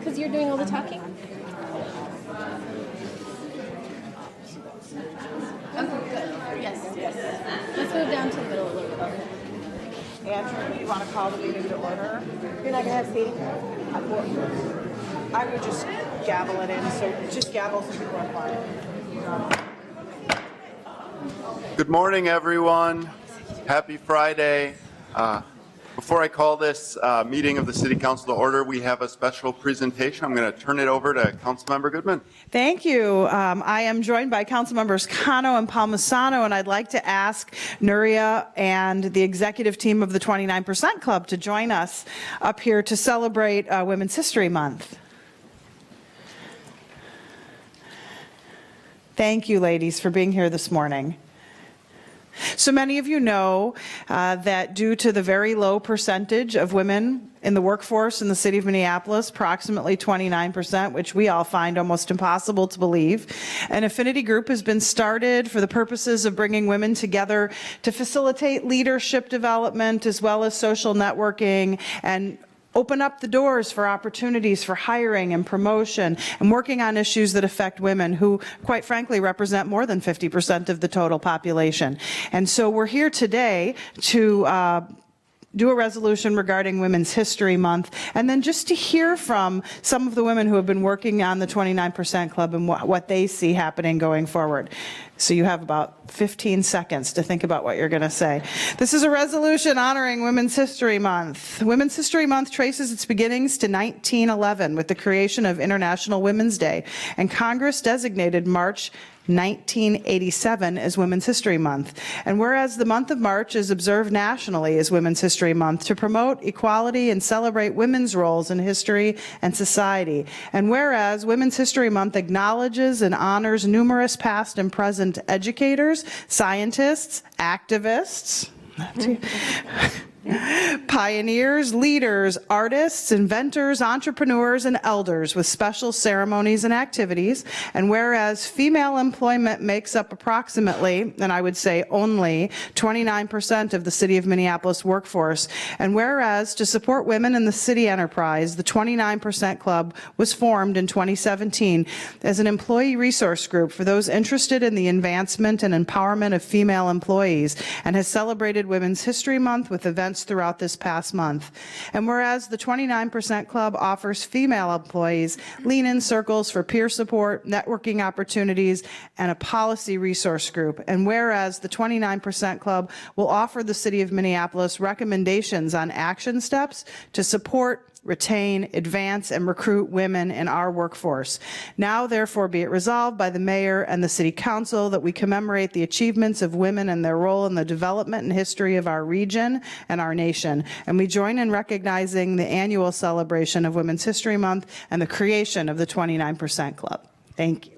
Because you're doing all the talking. Okay, good. Yes. Let's move down to the middle a little bit. Andrew, you want to call the meeting to order? You're not going to have seating? I would just gavel it in, so just gavel so people are quiet. Good morning, everyone. Happy Friday. Before I call this meeting of the City Council to order, we have a special presentation. I'm going to turn it over to Councilmember Goodman. Thank you. I am joined by Council Members Cano and Palmisano, and I'd like to ask Nuria and the executive team of the 29% Club to join us up here to celebrate Women's History Month. Thank you, ladies, for being here this morning. So many of you know that due to the very low percentage of women in the workforce in the city of Minneapolis, approximately 29%, which we all find almost impossible to believe, an affinity group has been started for the purposes of bringing women together to facilitate leadership development as well as social networking and open up the doors for opportunities for hiring and promotion and working on issues that affect women who, quite frankly, represent more than 50% of the total population. And so we're here today to do a resolution regarding Women's History Month, and then just to hear from some of the women who have been working on the 29% Club and what they see happening going forward. So you have about 15 seconds to think about what you're going to say. This is a resolution honoring Women's History Month. Women's History Month traces its beginnings to 1911 with the creation of International Women's Day, and Congress designated March 1987 as Women's History Month. And whereas the month of March is observed nationally as Women's History Month to promote equality and celebrate women's roles in history and society, and whereas Women's History Month acknowledges and honors numerous past and present educators, scientists, activists, pioneers, leaders, artists, inventors, entrepreneurs, and elders with special ceremonies and activities. And whereas female employment makes up approximately, and I would say only, 29% of the city of Minneapolis workforce, and whereas to support women in the city enterprise, the 29% Club was formed in 2017 as an employee resource group for those interested in the advancement and empowerment of female employees, and has celebrated Women's History Month with events throughout this past month. And whereas the 29% Club offers female employees lean-in circles for peer support, networking opportunities, and a policy resource group. And whereas the 29% Club will offer the city of Minneapolis recommendations on action steps to support, retain, advance, and recruit women in our workforce. Now, therefore, be it resolved by the mayor and the city council that we commemorate the achievements of women and their role in the development and history of our region and our nation. And we join in recognizing the annual celebration of Women's History Month and the creation of the 29% Club. Thank you.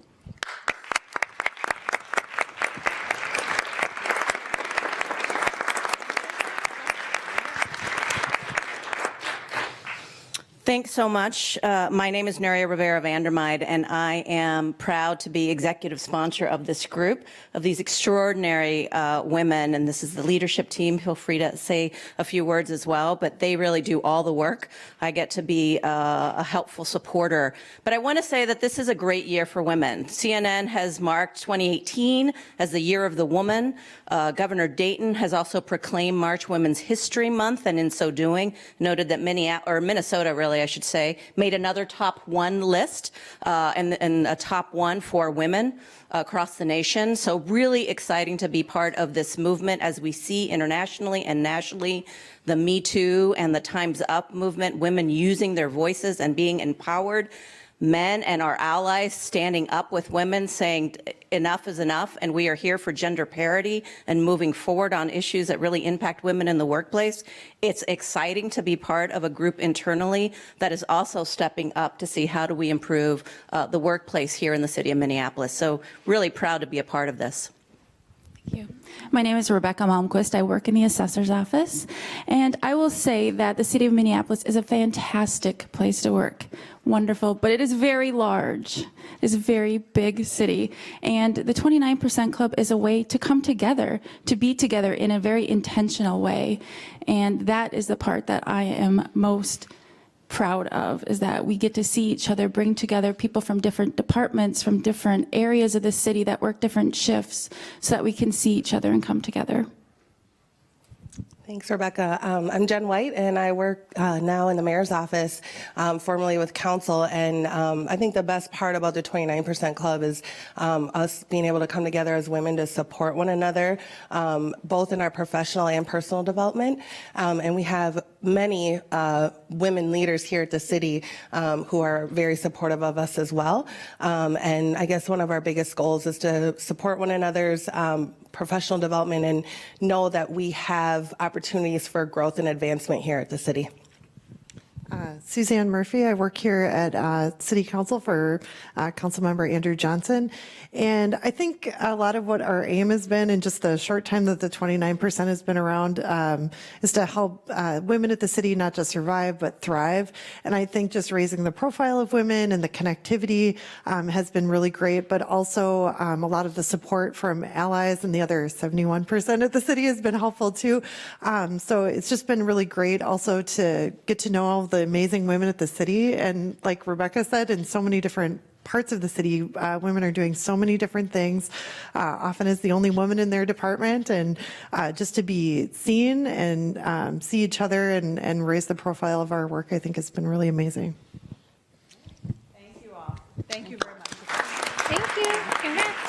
Thanks so much. My name is Nuria Rivera-Vandermeide, and I am proud to be executive sponsor of this group of these extraordinary women, and this is the leadership team. Feel free to say a few words as well, but they really do all the work. I get to be a helpful supporter. But I want to say that this is a great year for women. CNN has marked 2018 as the Year of the Woman. Governor Dayton has also proclaimed March Women's History Month, and in so doing, noted that Minnesota, really, I should say, made another top 1 list and a top 1 for women across the nation. So really exciting to be part of this movement as we see internationally and nationally the Me Too and the Time's Up movement, women using their voices and being empowered. Men and our allies standing up with women saying enough is enough, and we are here for gender parity and moving forward on issues that really impact women in the workplace. It's exciting to be part of a group internally that is also stepping up to see how do we improve the workplace here in the city of Minneapolis. So really proud to be a part of this. Thank you. My name is Rebecca Malmquist. I work in the assessor's office, and I will say that the city of Minneapolis is a fantastic place to work. Wonderful, but it is very large. It is a very big city, and the 29% Club is a way to come together, to be together in a very intentional way, and that is the part that I am most proud of is that we get to see each other bring together people from different departments, from different areas of the city that work different shifts so that we can see each other and come together. Thanks, Rebecca. I'm Jen White, and I work now in the mayor's office, formerly with council. And I think the best part about the 29% Club is us being able to come together as women to support one another, both in our professional and personal development. And we have many women leaders here at the city who are very supportive of us as well. And I guess one of our biggest goals is to support one another's professional development and know that we have opportunities for growth and advancement here at the city. Suzanne Murphy. I work here at City Council for Councilmember Andrew Johnson. And I think a lot of what our aim has been in just the short time that the 29% has been around is to help women at the city not just survive, but thrive. And I think just raising the profile of women and the connectivity has been really great, but also a lot of the support from allies and the other 71% of the city has been helpful too. So it's just been really great also to get to know all the amazing women at the city. And like Rebecca said, in so many different parts of the city, women are doing so many different things, often as the only woman in their department. And just to be seen and see each other and raise the profile of our work, I think has been really amazing. Thank you all. Thank you very much. Thank you. Congrats.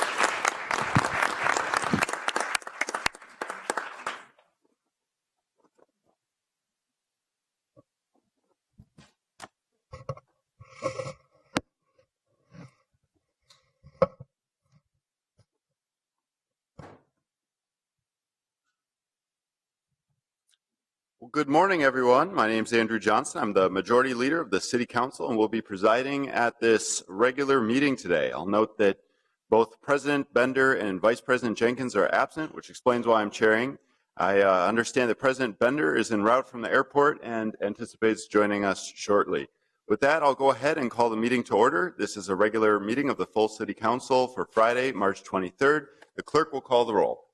Well, good morning, everyone. My name is Andrew Johnson. I'm the Majority Leader of the City Council and will be presiding at this regular meeting today. I'll note that both President Bender and Vice President Jenkins are absent, which explains why I'm chairing. I understand that President Bender is en route from the airport and anticipates joining us shortly. With that, I'll go ahead and call the meeting to order. This is a regular meeting of the full City Council for Friday, March 23rd. The clerk will call the roll.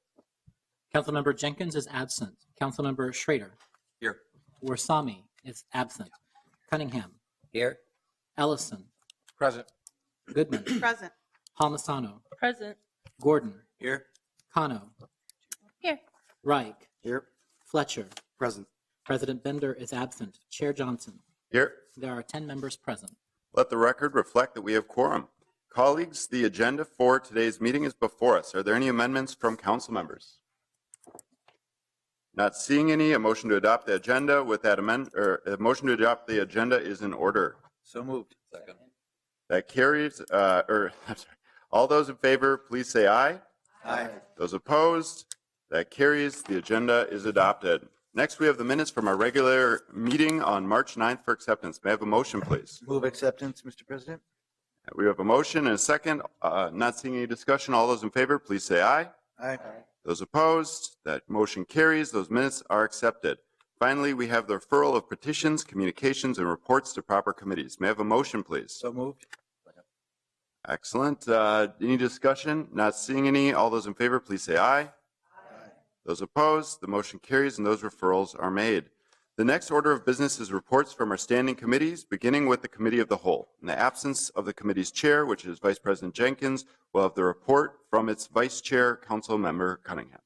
Councilmember Jenkins is absent. Councilmember Schrader. Here. Warsame is absent. Cunningham. Here. Ellison. Present. Goodman. Present. Palmisano. Present. Gordon. Here. Kano. Here. Reich. Here. Fletcher. Present. President Bender is absent. Chair Johnson. Here. There are 10 members present. Let the record reflect that we have quorum. Colleagues, the agenda for today's meeting is before us. Are there any amendments from council members? Not seeing any. A motion to adopt the agenda with that a motion to adopt the agenda is in order. So moved. Second. That carries. I'm sorry. All those in favor, please say aye. Aye. Those opposed, that carries. The agenda is adopted. Next, we have the minutes from our regular meeting on March 9th for acceptance. May I have a motion, please? Move acceptance, Mr. President. We have a motion and a second. Not seeing any discussion. All those in favor, please say aye. Aye. Those opposed, that motion carries. Those minutes are accepted. Finally, we have the referral of petitions, communications, and reports to proper committees. May I have a motion, please? So moved. Excellent. Any discussion? Not seeing any. All those in favor, please say aye. Aye. Those opposed, the motion carries and those referrals are made. The next order of business is reports from our standing committees, beginning with the Committee of the Whole. In the absence of the committee's chair, which is Vice President Jenkins, we'll have the report from its Vice Chair, Council Member Cunningham.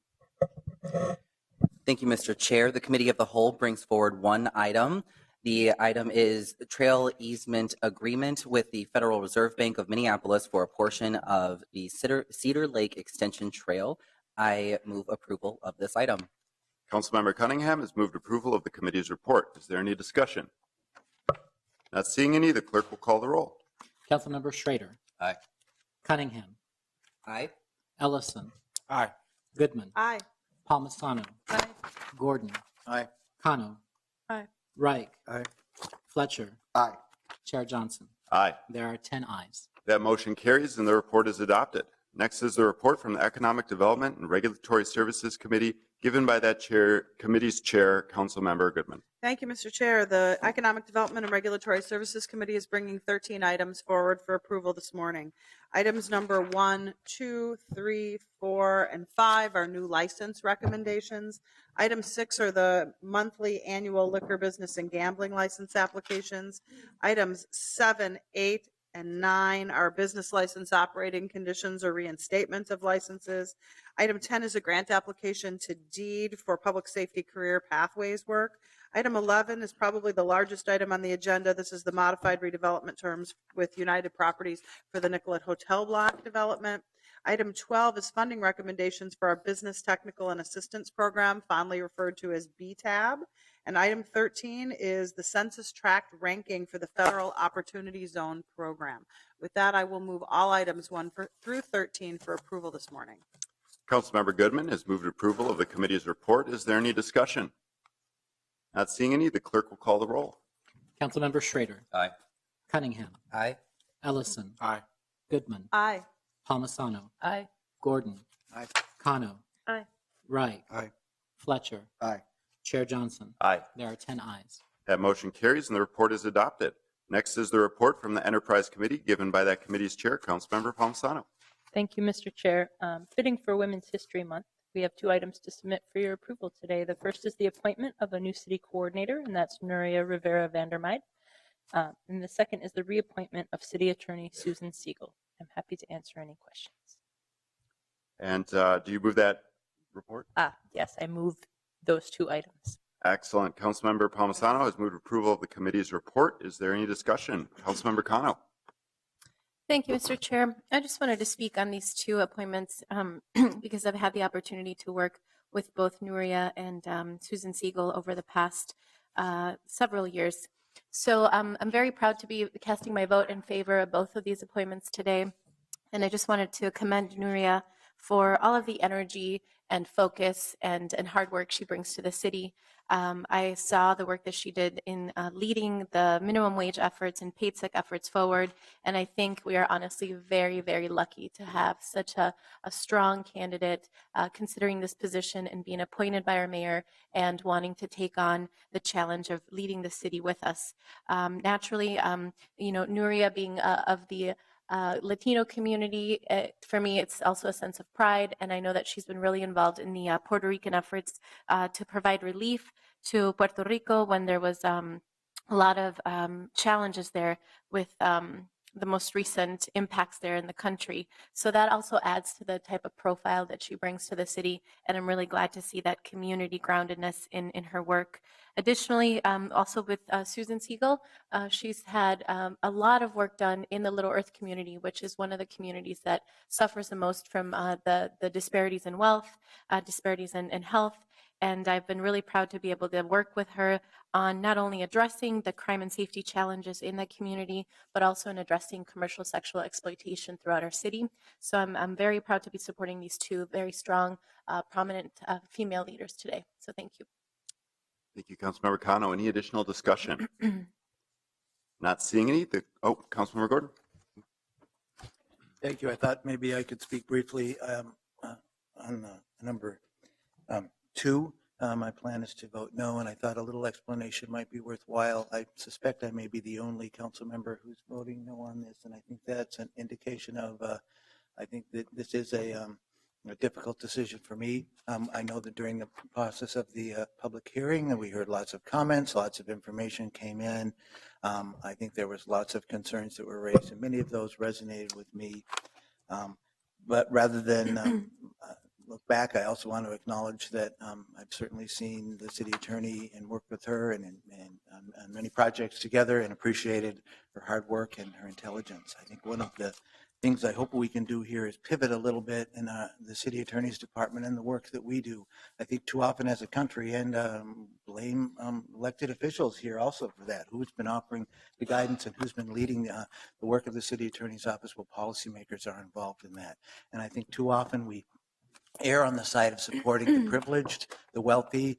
Thank you, Mr. Chair. The Committee of the Whole brings forward one item. The item is the trail easement agreement with the Federal Reserve Bank of Minneapolis for a portion of the Cedar Lake Extension Trail. I move approval of this item. Councilmember Cunningham has moved approval of the committee's report. Is there any discussion? Not seeing any, the clerk will call the roll. Councilmember Schrader. Aye. Cunningham. Aye. Ellison. Aye. Goodman. Aye. Palmisano. Aye. Gordon. Aye. Kano. Aye. Reich. Aye. Fletcher. Aye. Chair Johnson. Aye. There are 10 ayes. That motion carries and the report is adopted. Next is the report from the Economic Development and Regulatory Services Committee given by that committee's chair, Councilmember Goodman. Thank you, Mr. Chair. The Economic Development and Regulatory Services Committee is bringing 13 items forward for approval this morning. Items number 1, 2, 3, 4, and 5 are new license recommendations. Item 6 are the monthly annual liquor business and gambling license applications. Items 7, 8, and 9 are business license operating conditions or reinstatement of licenses. Item 10 is a grant application to deed for public safety career pathways work. Item 11 is probably the largest item on the agenda. This is the modified redevelopment terms with United Properties for the Nicollet Hotel Block development. Item 12 is funding recommendations for our Business Technical and Assistance Program, fondly referred to as BTAB. And item 13 is the census tract ranking for the Federal Opportunity Zone Program. With that, I will move all items 1 through 13 for approval this morning. Councilmember Goodman has moved approval of the committee's report. Is there any discussion? Not seeing any, the clerk will call the roll. Councilmember Schrader. Aye. Cunningham. Aye. Ellison. Aye. Goodman. Aye. Palmisano. Aye. Gordon. Aye. Kano. Aye. Wright. Aye. Fletcher. Aye. Chair Johnson. Aye. There are 10 ayes. That motion carries and the report is adopted. Next is the report from the Enterprise Committee given by that committee's chair, Councilmember Palmisano. Thank you, Mr. Chair. Fitting for Women's History Month, we have 2 items to submit for your approval today. The first is the appointment of a new city coordinator, and that's Nuria Rivera Vandermeid. And the second is the reappointment of City Attorney Susan Siegel. I'm happy to answer any questions. And do you move that report? Yes, I move those 2 items. Excellent. Councilmember Palmisano has moved approval of the committee's report. Is there any discussion? Councilmember Kano. Thank you, Mr. Chair. I just wanted to speak on these 2 appointments because I've had the opportunity to work with both Nuria and Susan Siegel over the past several years. So I'm very proud to be casting my vote in favor of both of these appointments today. And I just wanted to commend Nuria for all of the energy and focus and hard work she brings to the city. I saw the work that she did in leading the minimum wage efforts and paid sick efforts forward, and I think we are honestly very, very lucky to have such a strong candidate considering this position and being appointed by our mayor and wanting to take on the challenge of leading the city with us. Naturally, Nuria being of the Latino community, for me, it's also a sense of pride. And I know that she's been really involved in the Puerto Rican efforts to provide relief to Puerto Rico when there was a lot of challenges there with the most recent impacts there in the country. So that also adds to the type of profile that she brings to the city. And I'm really glad to see that community groundedness in her work. Additionally, also with Susan Siegel, she's had a lot of work done in the Little Earth community, which is one of the communities that suffers the most from the disparities in wealth, disparities in health. And I've been really proud to be able to work with her on not only addressing the crime and safety challenges in that community, but also in addressing commercial sexual exploitation throughout our city. So I'm very proud to be supporting these 2 very strong, prominent female leaders today. So thank you. Thank you, Councilmember Kano. Any additional discussion? Not seeing any. Councilmember Gordon. Thank you. I thought maybe I could speak briefly on number 2. My plan is to vote no, and I thought a little explanation might be worthwhile. I suspect I may be the only council member who's voting no on this, and I think that's an indication of, I think that this is a difficult decision for me. I know that during the process of the public hearing, we heard lots of comments, lots of information came in. I think there was lots of concerns that were raised, and many of those resonated with me. But rather than look back, I also want to acknowledge that I've certainly seen the city attorney and worked with her and on many projects together and appreciated her hard work and her intelligence. I think one of the things I hope we can do here is pivot a little bit in the city attorney's department and the work that we do. I think too often as a country, and blame elected officials here also for that, who's been offering the guidance and who's been leading the work of the city attorney's office. Well, policymakers are involved in that. And I think too often we err on the side of supporting the privileged, the wealthy,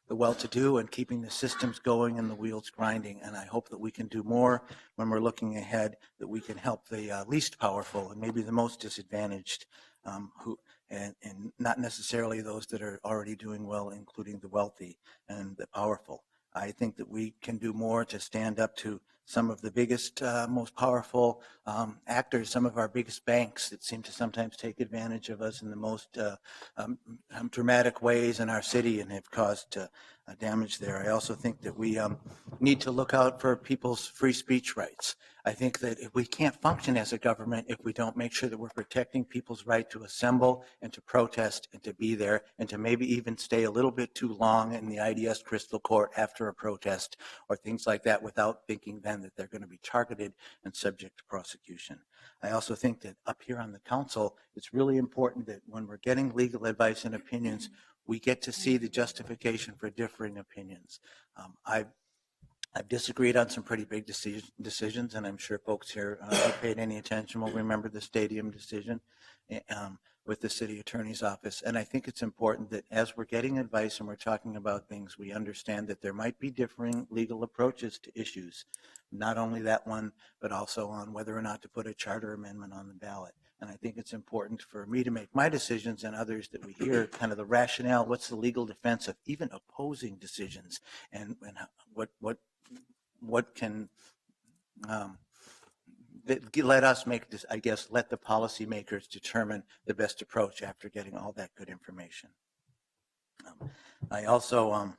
the well-to-do, and keeping the systems going and the wheels grinding. And I hope that we can do more when we're looking ahead, that we can help the least powerful and maybe the most disadvantaged, who and not necessarily those that are already doing well, including the wealthy and the powerful. I think that we can do more to stand up to some of the biggest, most powerful actors, some of our biggest banks that seem to sometimes take advantage of us in the most dramatic ways in our city and have caused damage there. I also think that we need to look out for people's free speech rights. I think that if we can't function as a government if we don't make sure that we're protecting people's right to assemble and to protest and to be there and to maybe even stay a little bit too long in the IDS Crystal Court after a protest or things like that without thinking then that they're going to be targeted and subject to prosecution. I also think that up here on the council, it's really important that when we're getting legal advice and opinions, we get to see the justification for differing opinions. I've disagreed on some pretty big decisions, and I'm sure folks here who paid any attention will remember the stadium decision with the city attorney's office. And I think it's important that as we're getting advice and we're talking about things, we understand that there might be differing legal approaches to issues, not only that one, but also on whether or not to put a charter amendment on the ballot. And I think it's important for me to make my decisions and others that we hear kind of the rationale, what's the legal defense of even opposing decisions, and what can let us make this, I guess, let the policymakers determine the best approach after getting all that good information. I also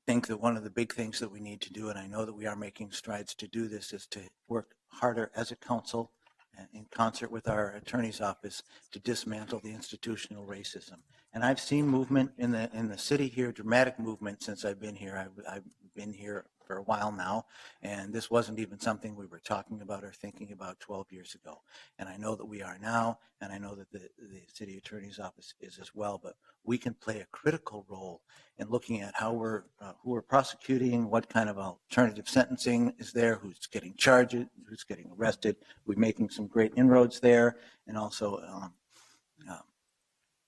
think that one of the big things that we need to do, and I know that we are making strides to do this, is to work harder as a council in concert with our attorney's office to dismantle the institutional racism. And I've seen movement in the city here, dramatic movement since I've been here. I've been here for a while now, and this wasn't even something we were talking about or thinking about 12 years ago. And I know that we are now, and I know that the city attorney's office is as well, but we can play a critical role in looking at how who we're prosecuting, what kind of alternative sentencing is there, who's getting charged, who's getting arrested. We're making some great inroads there, and also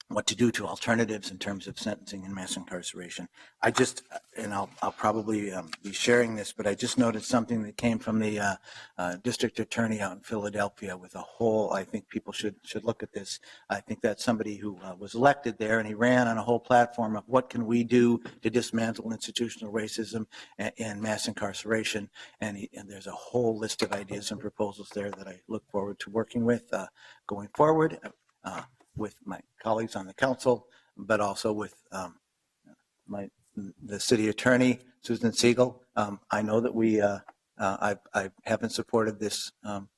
what to do to alternatives in terms of sentencing and mass incarceration. I'll probably be sharing this, but I just noticed something that came from the district attorney out in Philadelphia with a whole, I think people should look at this. I think that's somebody who was elected there, and he ran on a whole platform of what can we do to dismantle institutional racism and mass incarceration. And there's a whole list of ideas and proposals there that I look forward to working with going forward. With my colleagues on the council, but also with the city attorney, Susan Siegel. I know that I haven't supported this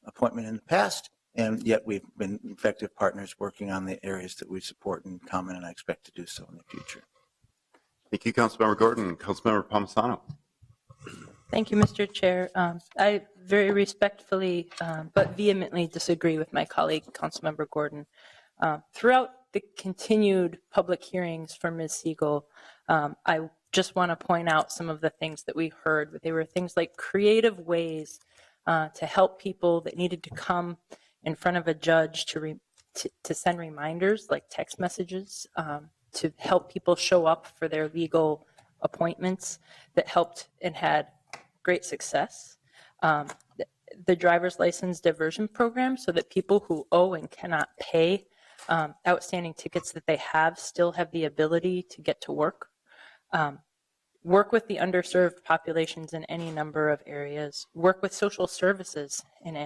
appointment in the past, and yet we've been effective partners working on the areas that we support in common, and I expect to do so in the future. Thank you, Councilmember Gordon. Councilmember Palmisano. Thank you, Mr. Chair. I very respectfully but vehemently disagree with my colleague, Councilmember Gordon. Throughout the continued public hearings for Ms. Siegel, I just want to point out some of the things that we heard. They were things like creative ways to help people that needed to come in front of a judge to send reminders like text messages to help people show up for their legal appointments that helped and had great success. The driver's license diversion program so that people who owe and cannot pay outstanding tickets that they have still have the ability to get to work. Work with the underserved populations in any number of areas. Work with social services in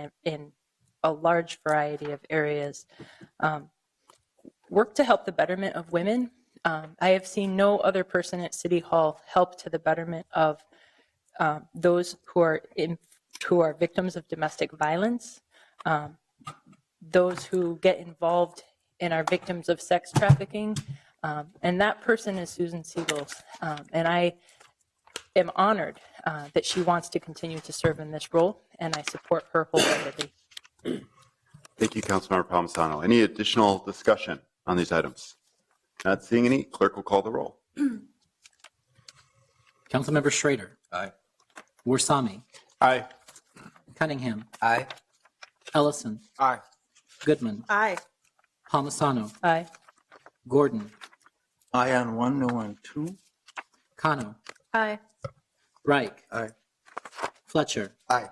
a large variety of areas. Work to help the betterment of women. I have seen no other person at City Hall help to the betterment of those who are victims of domestic violence, those who get involved and are victims of sex trafficking, and that person is Susan Siegel, and I am honored that she wants to continue to serve in this role, and I support her wholeheartedly. Thank you, Councilmember Palmisano. Any additional discussion on these items? Not seeing any. Clerk will call the roll. Councilmember Schrader. Aye. Warsame. Aye. Cunningham. Aye. Ellison. Aye. Goodman. Aye. Palmisano. Aye. Gordon. Aye on 1, no on 2. Kano. Aye. Reich. Aye. Fletcher. Aye.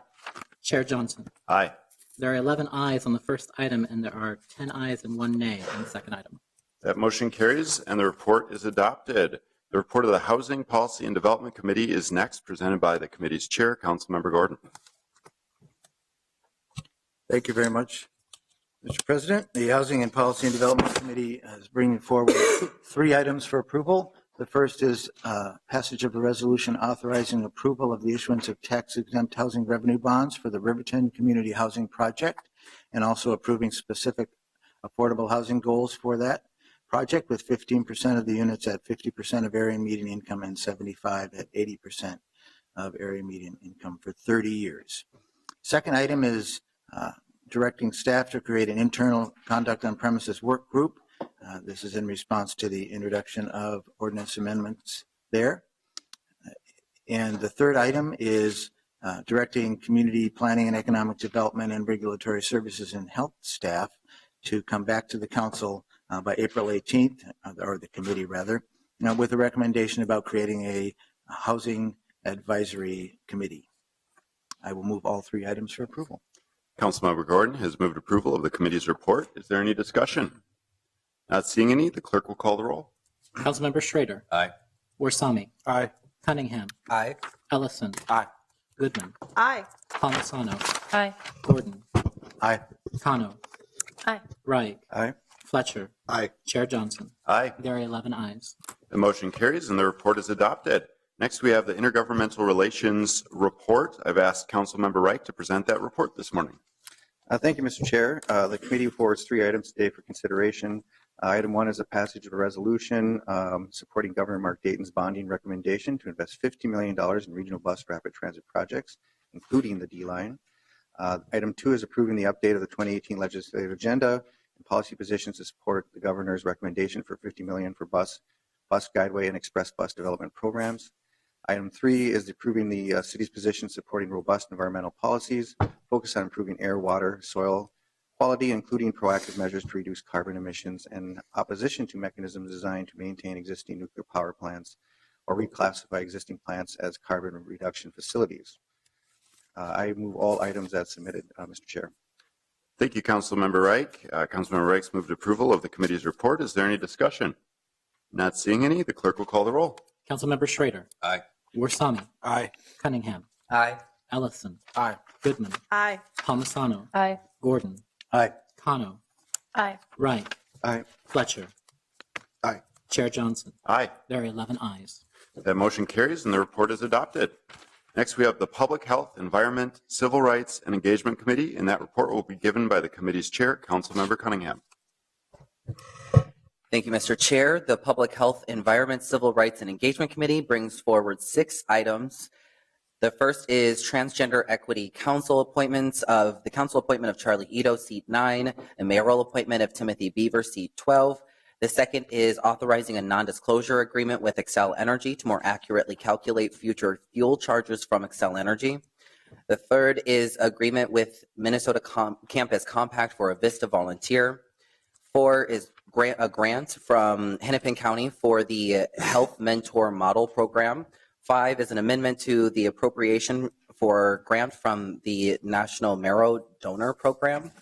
Chair Johnson. Aye. There are 11 ayes on the first item, and there are 10 ayes and 1 nay on the second item. That motion carries, and the report is adopted. The report of the Housing Policy and Development Committee is next, presented by the committee's chair, Councilmember Gordon. Thank you very much, Mr. President. The Housing and Policy and Development Committee is bringing forward 3 items for approval. The first is passage of a resolution authorizing approval of the issuance of tax-exempt housing revenue bonds for the Riverton Community Housing Project, and also approving specific affordable housing goals for that project, with 15% of the units at 50% of area median income and 75 at 80% of area median income for 30 years. Second item is directing staff to create an internal conduct on premises work group. This is in response to the introduction of ordinance amendments there. And the third item is directing community planning and economic development and regulatory services and health staff to come back to the council by April 18th, or the committee rather, with a recommendation about creating a housing advisory committee. I will move all 3 items for approval. Councilmember Gordon has moved approval of the committee's report. Is there any discussion? Not seeing any, the clerk will call the roll. Councilmember Schrader. Aye. Warsame. Aye. Cunningham. Aye. Ellison. Aye. Goodman. Aye. Palmisano. Aye. Gordon. Aye. Kano. Aye. Wright. Aye. Fletcher. Aye. Chair Johnson. Aye. There are 11 ayes. The motion carries, and the report is adopted. Next, we have the Intergovernmental Relations Report. I've asked Councilmember Wright to present that report this morning. Thank you, Mr. Chair. The committee forwards 3 items today for consideration. Item 1 is a passage of a resolution supporting Governor Mark Dayton's bonding recommendation to invest $50 million in regional bus rapid transit projects, including the D-Line. Item 2 is approving the update of the 2018 legislative agenda and policy positions to support the governor's recommendation for $50 million for bus guideway and express bus development programs. Item 3 is approving the city's position supporting robust environmental policies, focused on improving air, water, soil quality, including proactive measures to reduce carbon emissions, and opposition to mechanisms designed to maintain existing nuclear power plants or reclassify existing plants as carbon reduction facilities. I move all items as submitted, Mr. Chair. Thank you, Councilmember Reich. Councilmember Reich's moved approval of the committee's report. Is there any discussion? Not seeing any, the clerk will call the roll. Councilmember Schrader. Aye. Warsame. Aye. Cunningham. Aye. Ellison. Aye. Goodman. Aye. Palmisano. Aye. Gordon. Aye. Kano. Aye. Wright. Aye. Fletcher. Aye. Chair Johnson. Aye. There are 11 ayes. That motion carries, and the report is adopted. Next, we have the Public Health, Environment, Civil Rights, and Engagement Committee, and that report will be given by the committee's chair, Councilmember Cunningham. Thank you, Mr. Chair. The Public Health, Environment, Civil Rights, and Engagement Committee brings forward 6 items. The first is Transgender Equity Council appointments of the council appointment of Charlie Ito, seat 9, and mayoral appointment of Timothy Beaver, seat 12. The second is authorizing a non-disclosure agreement with Xcel Energy to more accurately calculate future fuel charges from Xcel Energy. The third is agreement with Minnesota Campus Compact for a Vista volunteer. 4 is a grant from Hennepin County for the Health Mentor Model Program. 5 is an amendment to the appropriation for grant from the National Marrow Donor Program.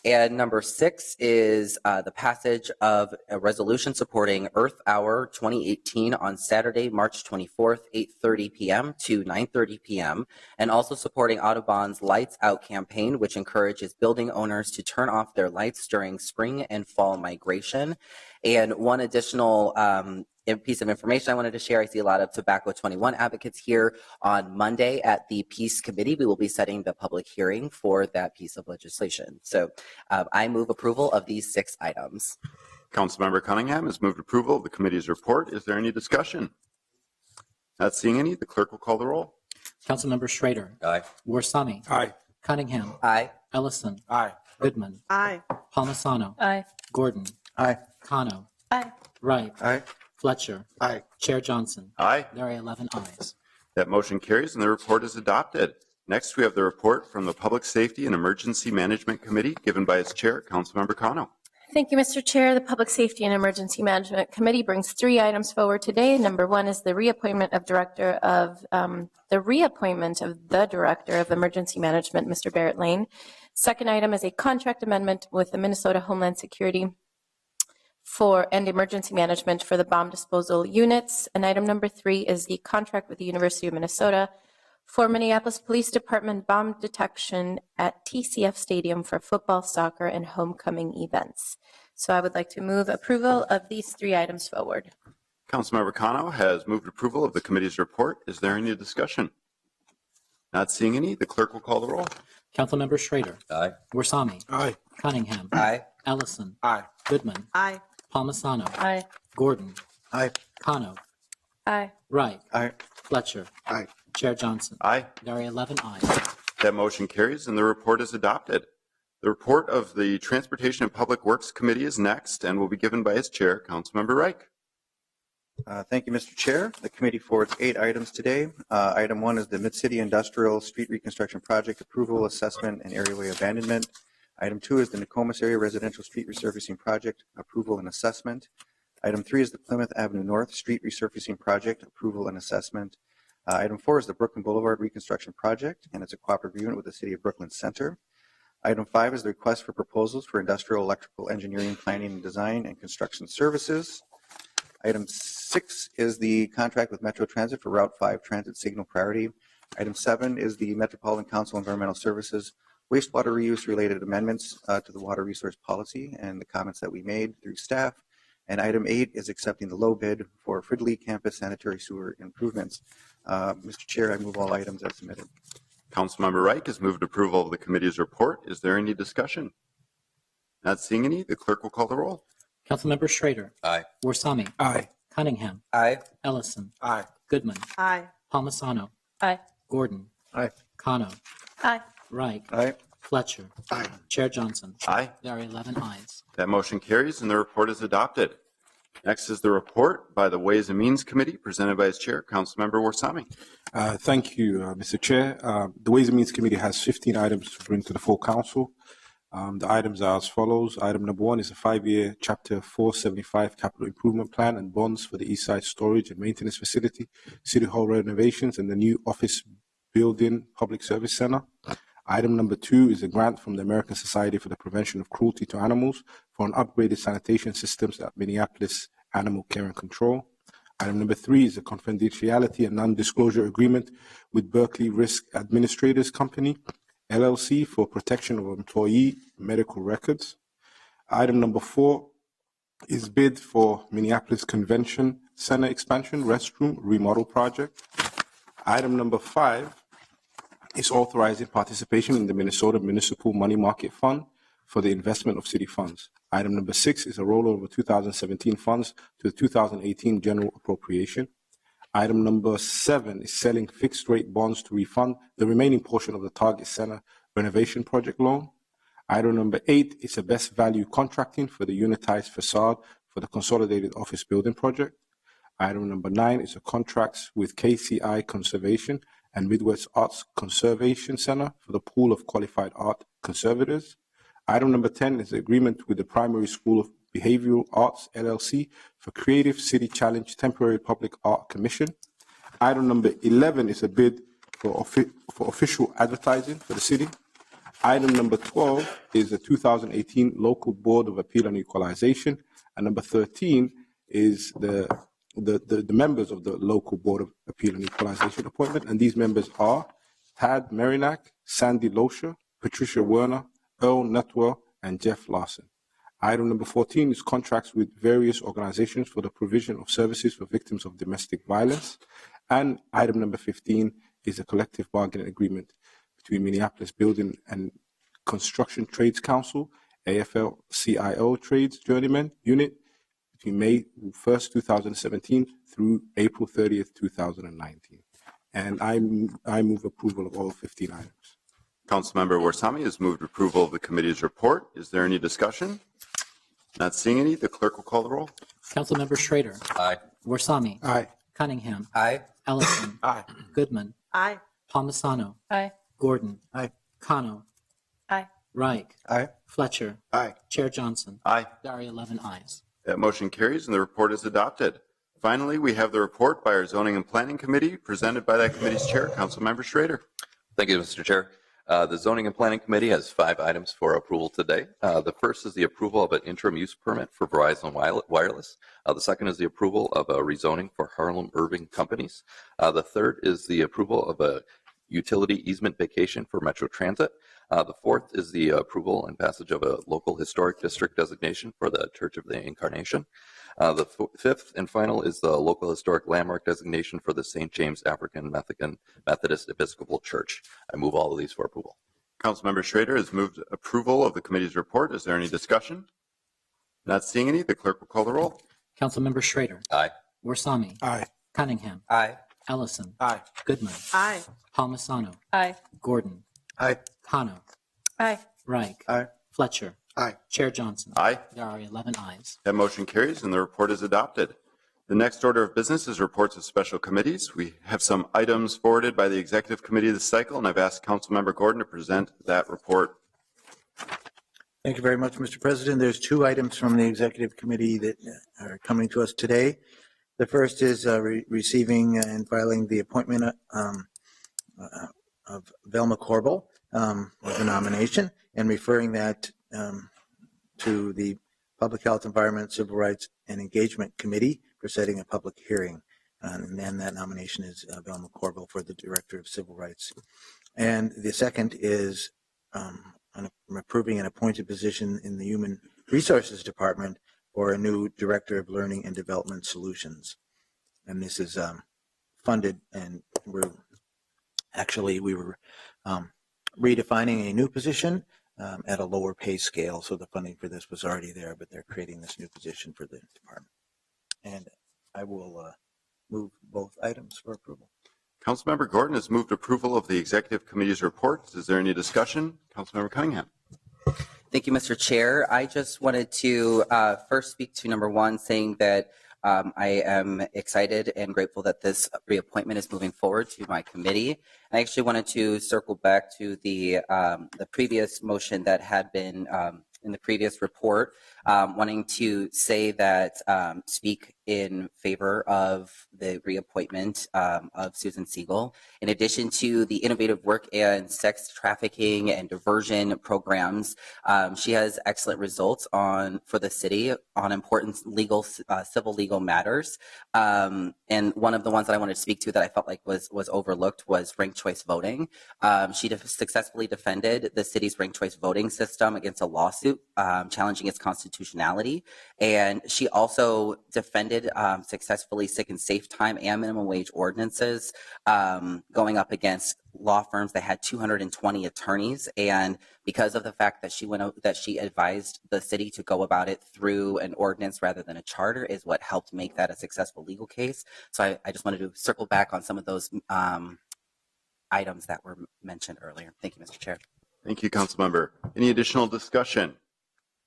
And number 6 is the passage of a resolution supporting Earth Hour 2018 on Saturday, March 24th, 8:30 p.m. to 9:30 p.m. and also supporting Audubon's Lights Out campaign, which encourages building owners to turn off their lights during spring and fall migration. And one additional piece of information I wanted to share. I see a lot of Tobacco 21 advocates here. On Monday at the Peace Committee, we will be setting the public hearing for that piece of legislation. So I move approval of these 6 items. Councilmember Cunningham has moved approval of the committee's report. Is there any discussion? Not seeing any, the clerk will call the roll. Councilmember Schrader. Aye. Warsame. Aye. Cunningham. Aye. Ellison. Aye. Goodman. Aye. Palmisano. Aye. Gordon. Aye. Kano. Aye. Wright. Aye. Fletcher. Aye. Chair Johnson. Aye. There are 11 ayes. That motion carries, and the report is adopted. Next, we have the report from the Public Safety and Emergency Management Committee, given by its chair, Councilmember Kano. Thank you, Mr. Chair. The Public Safety and Emergency Management Committee brings 3 items forward today. Number 1 is the reappointment of the Director of Emergency Management, Mr. Barrett Lane. Second item is a contract amendment with the Minnesota Homeland Security and emergency management for the bomb disposal units. And item number 3 is the contract with the University of Minnesota for Minneapolis Police Department bomb detection at TCF Stadium for football, soccer, and homecoming events. So I would like to move approval of these 3 items forward. Councilmember Kano has moved approval of the committee's report. Is there any discussion? Not seeing any, the clerk will call the roll. Councilmember Schrader. Aye. Warsame. Aye. Cunningham. Aye. Ellison. Aye. Goodman. Aye. Palmisano. Aye. Gordon. Aye. Kano. Aye. Wright. Aye. Fletcher. Aye. Chair Johnson. Aye. There are 11 ayes. That motion carries and the report is adopted. The report of the Transportation and Public Works Committee is next and will be given by its chair, Councilmember Reich. Thank you, Mr. Chair. The committee forwards 8 items today. Item 1 is the Mid-City Industrial Street Reconstruction Project Approval, Assessment, and Areaway Abandonment. Item 2 is the Nokomis Area Residential Street Resurfacing Project Approval and Assessment. Item 3 is the Plymouth Avenue North Street Resurfacing Project Approval and Assessment. Item 4 is the Brooklyn Boulevard Reconstruction Project, and it's a cooperative agreement with the City of Brooklyn Center. Item 5 is the request for proposals for industrial electrical engineering, planning and design, and construction services. Item 6 is the contract with Metro Transit for Route 5 Transit Signal Priority. Item 7 is the Metropolitan Council Environmental Services wastewater reuse related amendments to the water resource policy and the comments that we made through staff. And item 8 is accepting the low bid for Fridley Campus sanitary sewer improvements. Mr. Chair, I move all items as submitted. Councilmember Reich has moved approval of the committee's report. Is there any discussion? Not seeing any, the clerk will call the roll. Councilmember Schrader. Aye. Warsame. Aye. Cunningham. Aye. Ellison. Aye. Goodman. Aye. Palmisano. Aye. Gordon. Aye. Kano. Aye. Wright. Aye. Fletcher. Aye. Chair Johnson. Aye. There are 11 ayes. That motion carries and the report is adopted. Next is the report by the Ways and Means Committee presented by its chair, Councilmember Warsame. Thank you, Mr. Chair. The Ways and Means Committee has 15 items to bring to the full council. The items are as follows. Item number 1 is a 5-year Chapter 475 capital improvement plan and bonds for the East Side Storage and Maintenance Facility, City Hall renovations, and the new office building Public Service Center. Item number 2 is a grant from the American Society for the Prevention of Cruelty to Animals for an upgraded sanitation systems at Minneapolis Animal Care and Control. Item number 3 is a confidentiality and non-disclosure agreement with Berkeley Risk Administrators Company, LLC, for protection of employee medical records. Item number 4 is bid for Minneapolis Convention Center expansion restroom remodel project. Item number 5 is authorizing participation in the Minnesota Municipal Money Market Fund for the investment of city funds. Item number 6 is a rollover of 2017 funds to the 2018 general appropriation. Item number 7 is selling fixed rate bonds to refund the remaining portion of the Target Center renovation project loan. Item number 8 is a best value contracting for the unitized facade for the consolidated office building project. Item number 9 is a contracts with KCI Conservation and Midwest Arts Conservation Center for the pool of qualified art conservators. Item number 10 is the agreement with the Primary School of Behavioral Arts, LLC, for Creative City Challenge Temporary Public Art Commission. Item number 11 is a bid for official advertising for the city. Item number 12 is the 2018 Local Board of Appeal and Equalization. And number 13 is the members of the Local Board of Appeal and Equalization appointment. And these members are Tad Merinack, Sandy Losher, Patricia Werner, Earl Nutwell, and Jeff Larson. Item number 14 is contracts with various organizations for the provision of services for victims of domestic violence. And item number 15 is a collective bargaining agreement between Minneapolis Building and Construction Trades Council, AFL-CIO Trades Journeyman Unit, between May 1st, 2017 through April 30th, 2019. And I move approval of all 15 items. Councilmember Warsame has moved approval of the committee's report. Is there any discussion? Not seeing any, the clerk will call the roll. Councilmember Schrader. Aye. Warsame. Aye. Cunningham. Aye. Ellison. Aye. Goodman. Aye. Palmisano. Aye. Gordon. Aye. Kano. Aye. Reich. Aye. Fletcher. Aye. Chair Johnson. Aye. There are 11 ayes. That motion carries and the report is adopted. Finally, we have the report by our Zoning and Planning Committee presented by that committee's chair, Councilmember Schrader. Thank you, Mr. Chair. The Zoning and Planning Committee has 5 items for approval today. The first is the approval of an interim use permit for Verizon Wireless. The second is the approval of a rezoning for Harlem Irving Companies. The third is the approval of a utility easement vacation for Metro Transit. The fourth is the approval and passage of a local historic district designation for the Church of the Incarnation. The fifth and final is the local historic landmark designation for the St. James African Methodist Episcopal Church. I move all of these for approval. Councilmember Schrader has moved approval of the committee's report. Is there any discussion? Not seeing any. The clerk will call the roll. Councilmember Schrader. Aye. Warsame. Aye. Cunningham. Aye. Ellison. Aye. Goodman. Aye. Palmisano. Aye. Gordon. Aye. Kano. Aye. Reich. Aye. Fletcher. Aye. Chair Johnson. Aye. There are 11 ayes. That motion carries and the report is adopted. The next order of business is reports of special committees. We have some items forwarded by the executive committee this cycle, and I've asked Councilmember Gordon to present that report. Thank you very much, Mr. President. There's 2 items from the executive committee that are coming to us today. The first is receiving and filing the appointment of Velma Corbel with a nomination and referring that to the Public Health, Environment, Civil Rights, and Engagement Committee for setting a public hearing. And then that nomination is Velma Corbel for the Director of Civil Rights. And the second is approving an appointed position in the Human Resources Department for a new Director of Learning and Development Solutions. And this is funded, and we were redefining a new position at a lower pay scale. So the funding for this was already there, but they're creating this new position for the department. And I will move both items for approval. Councilmember Gordon has moved approval of the executive committee's report. Is there any discussion? Councilmember Cunningham. Thank you, Mr. Chair. I just wanted to first speak to number 1, saying that I am excited and grateful that this reappointment is moving forward to my committee. I actually wanted to circle back to the previous motion that had been in the previous report, wanting to say that speak in favor of the reappointment of Susan Siegel. In addition to the innovative work in sex trafficking and diversion programs, she has excellent results for the city on important civil legal matters. And one of the ones that I wanted to speak to that I felt like was overlooked was ranked choice voting. She successfully defended the city's ranked choice voting system against a lawsuit challenging its constitutionality. And she also defended successfully sick and safe time and minimum wage ordinances, going up against law firms that had 220 attorneys. And because of the fact that she advised the city to go about it through an ordinance rather than a charter is what helped make that a successful legal case. So I just wanted to circle back on some of those items that were mentioned earlier. Thank you, Mr. Chair. Thank you, Councilmember. Any additional discussion?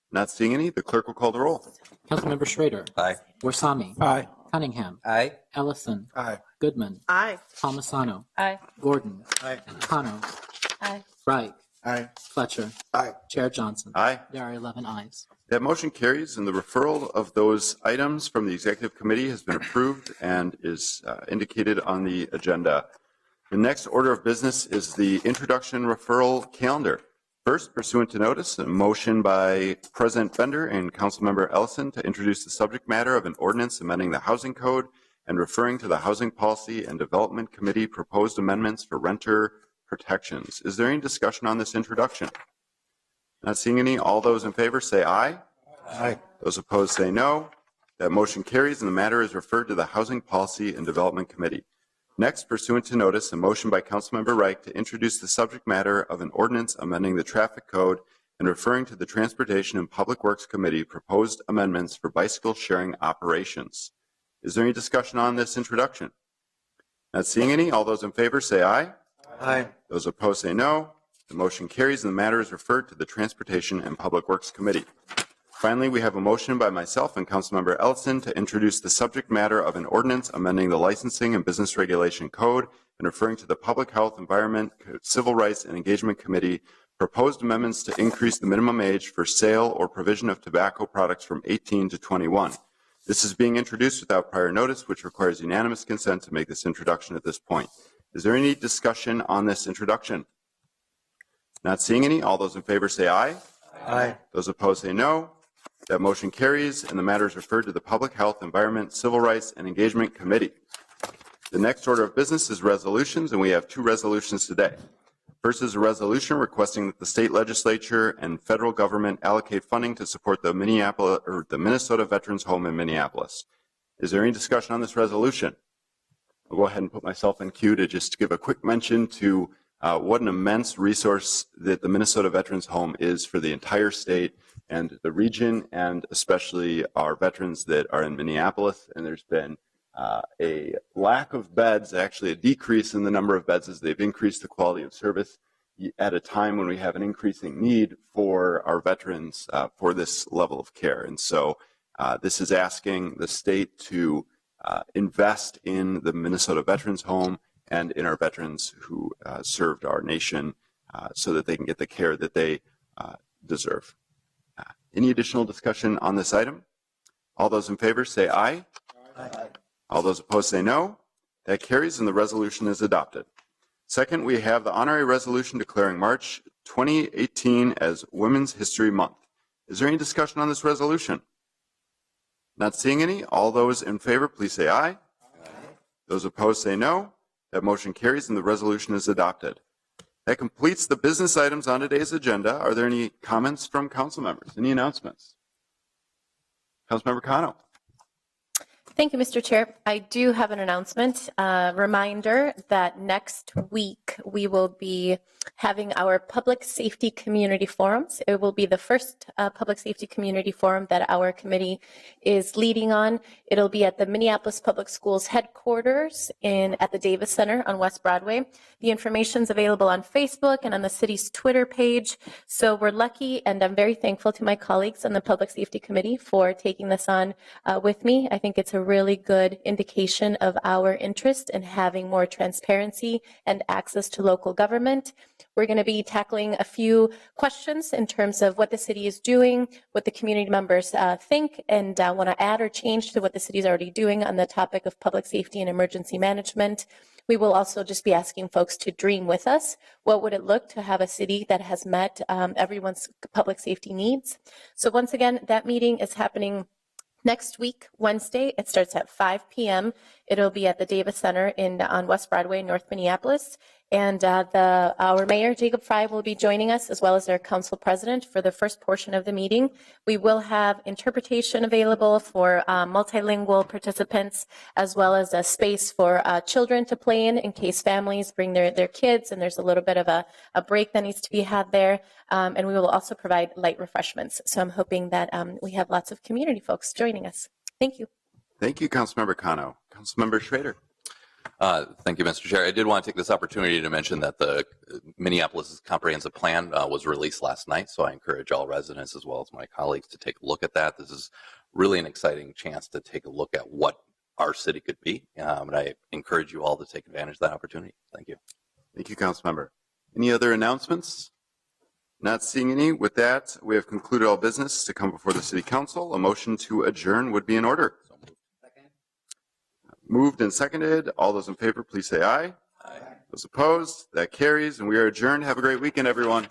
Not seeing any. The clerk will call the roll. Councilmember Schrader. Aye. Warsame. Aye. Cunningham. Aye. Ellison. Aye. Goodman. Aye. Palmisano. Aye. Gordon. Aye. Kano. Aye. Reich. Aye. Fletcher. Aye. Chair Johnson. Aye. There are 11 ayes. That motion carries, and the referral of those items from the executive committee has been approved and is indicated on the agenda. The next order of business is the introduction referral calendar. First, pursuant to notice, a motion by President Bender and Councilmember Ellison to introduce the subject matter of an ordinance amending the Housing Code and referring to the Housing Policy and Development Committee proposed amendments for renter protections. Is there any discussion on this introduction? Not seeing any. All those in favor say aye. Aye. Those opposed say no. That motion carries and the matter is referred to the Housing Policy and Development Committee. Next, pursuant to notice, a motion by Councilmember Reich to introduce the subject matter of an ordinance amending the traffic code and referring to the Transportation and Public Works Committee proposed amendments for bicycle sharing operations. Is there any discussion on this introduction? Not seeing any. All those in favor say aye. Aye. Those opposed say no. The motion carries and the matter is referred to the Transportation and Public Works Committee. Finally, we have a motion by myself and Councilmember Ellison to introduce the subject matter of an ordinance amending the Licensing and Business Regulation Code and referring to the Public Health, Environment, Civil Rights, and Engagement Committee proposed amendments to increase the minimum age for sale or provision of tobacco products from 18 to 21. This is being introduced without prior notice, which requires unanimous consent to make this introduction at this point. Is there any discussion on this introduction? Not seeing any. All those in favor say aye. Aye. Those opposed say no. That motion carries, and the matter is referred to the Public Health, Environment, Civil Rights, and Engagement Committee. The next order of business is resolutions, and we have 2 resolutions today. First is a resolution requesting that the state legislature and federal government allocate funding to support the Minnesota Veterans Home in Minneapolis. Is there any discussion on this resolution? I'll go ahead and put myself in queue to just give a quick mention to what an immense resource that the Minnesota Veterans Home is for the entire state and the region, and especially our veterans that are in Minneapolis. And there's been a lack of beds, actually a decrease in the number of beds as they've increased the quality of service at a time when we have an increasing need for our veterans for this level of care. And so this is asking the state to invest in the Minnesota Veterans Home and in our veterans who served our nation so that they can get the care that they deserve. Any additional discussion on this item? All those in favor say aye. Aye. All those opposed say no. That carries, and the resolution is adopted. Second, we have the honorary resolution declaring March 2018 as Women's History Month. Is there any discussion on this resolution? Not seeing any. All those in favor, please say aye. Aye. Those opposed say no. That motion carries, and the resolution is adopted. That completes the business items on today's agenda. Are there any comments from council members? Any announcements? Councilmember Cano. Thank you, Mr. Chair. I do have an announcement. Reminder that next week we will be having our public safety community forums. It will be the first public safety community forum that our committee is leading on. It'll be at the Minneapolis Public Schools headquarters at the Davis Center on West Broadway. The information is available on Facebook and on the city's Twitter page. So we're lucky, and I'm very thankful to my colleagues on the Public Safety Committee for taking this on with me. I think it's a really good indication of our interest in having more transparency and access to local government. We're going to be tackling a few questions in terms of what the city is doing, what the community members think, and want to add or change to what the city is already doing on the topic of public safety and emergency management. We will also just be asking folks to dream with us. What would it look to have a city that has met everyone's public safety needs? So once again, that meeting is happening next week, Wednesday. It starts at 5 p.m. It'll be at the Davis Center on West Broadway, North Minneapolis. And our mayor, Jacob Fry, will be joining us, as well as our council president, for the first portion of the meeting. We will have interpretation available for multilingual participants, as well as a space for children to play in case families bring their kids, and there's a little bit of a break that needs to be had there. And we will also provide light refreshments. So I'm hoping that we have lots of community folks joining us. Thank you. Thank you, Councilmember Cano. Councilmember Schrader. Thank you, Mr. Chair. I did want to take this opportunity to mention that the Minneapolis Comprehensive Plan was released last night, so I encourage all residents as well as my colleagues to take a look at that. This is really an exciting chance to take a look at what our city could be, and I encourage you all to take advantage of that opportunity. Thank you. Thank you, Councilmember. Any other announcements? Not seeing any. With that, we have concluded all business to come before the City Council. A motion to adjourn would be in order. Moved and seconded. All those in favor, please say aye. Aye. Those opposed, that carries, and we are adjourned. Have a great weekend, everyone.